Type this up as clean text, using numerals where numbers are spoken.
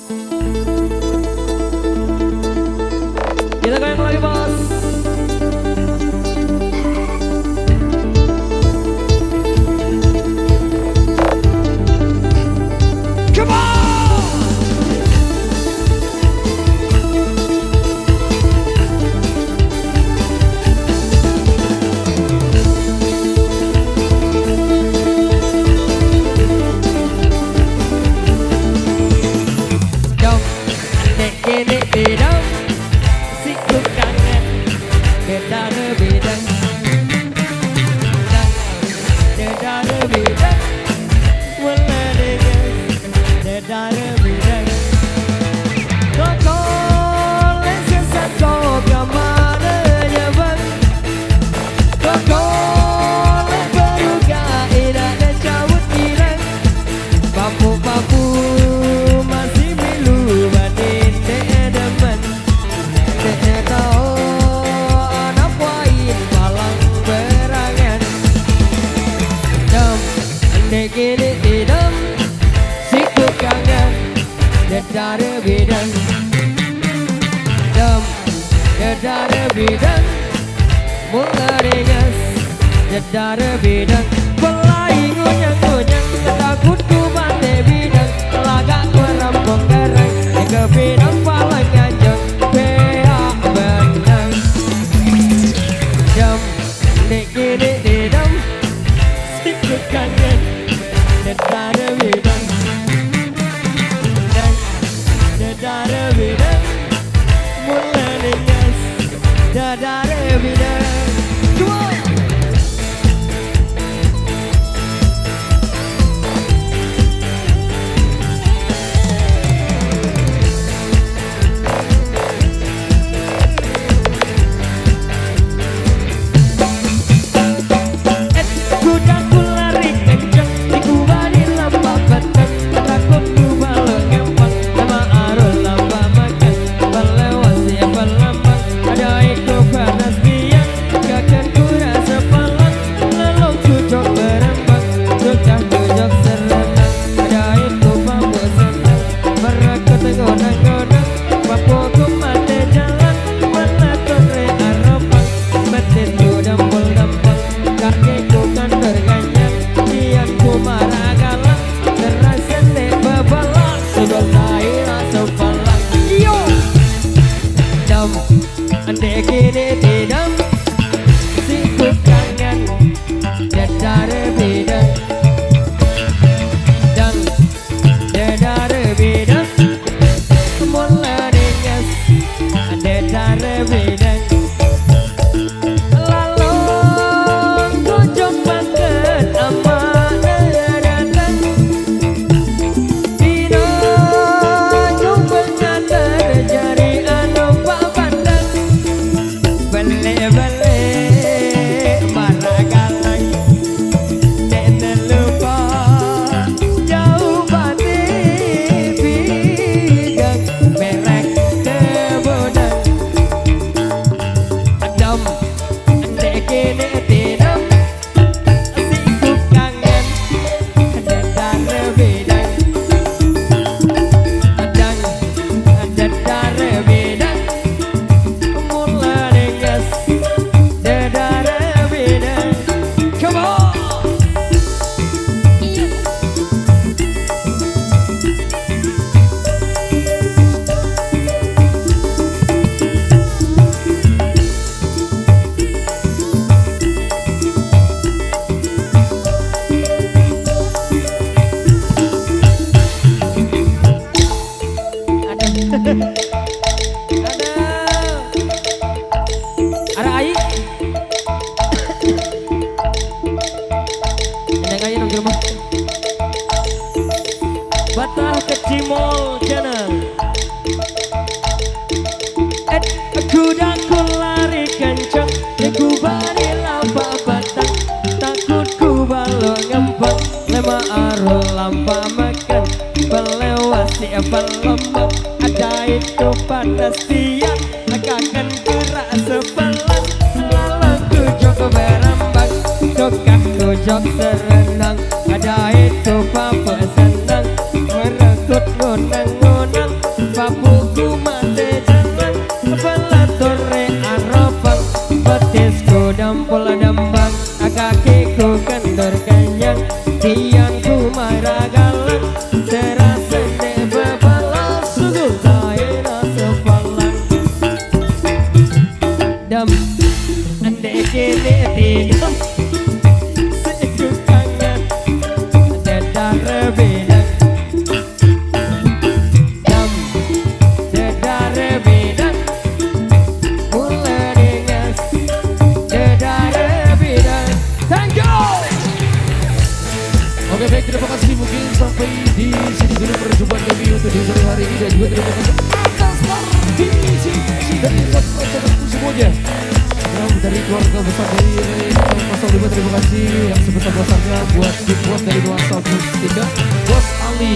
Kita goyang lagi bos. Come on! Bidang siku kangen bedana bidang bedana bidang waladiga bedana bidang koko lesan koko mana bang koko leperuga ida dan cabut bilang papu masih milu batin dedeman tahu anak wain palang berangan dam andai gini idam siku kangen dedara bidang dam dedara bidang mula ringas dedara bidang pelai ngunyang takutku bande bidang lagak merampung garang ke bidang palang ngajak bea benang dam dek dam siku kangen dedara bidang dan dedara bidang mula ringas dedara bidang come on. Andai kini tidak siku kangen dedara bidang dan dedara bidang mula ringas dedara bidang lalu kunjung banget amanah datang tidak jumpa terjadi anom pandang balik marah galang dan lupa jauh bati bidang merek kebodang adam andai kini tidak siku kangen dedara bidang dan dedara bidang mula ringas dedara bidang come on. Ada air yang air nong rumah Batah Kecimol channel aku dah ku lari kencang ku bari lamba batang takut ku balon ngempang lema arul lamba makan melewati lembang ada itu panas siang akan gerak sebelah lalang tujuh berambang tukang tujuh serenang ada itu papa senang merekut ngunang-ngunang galang terasa ne bebalang sungguh saya rasa palang dam ande kene tidam sejuk kangen dedar beda dam dedar beda mulai dengan dedar beda. Thank you. Oke baik, terima kasih, mungkin sampai di sini dulu perjumpaan kami untuk di sore hari ini, dan juga terima kasih atas partisipasi dari teman-temanku semuanya yang dari keluarga besar dari Ray 05. Terima kasih yang sebesar-besarnya buat support dari Nuansa Mustika, Bos Ali,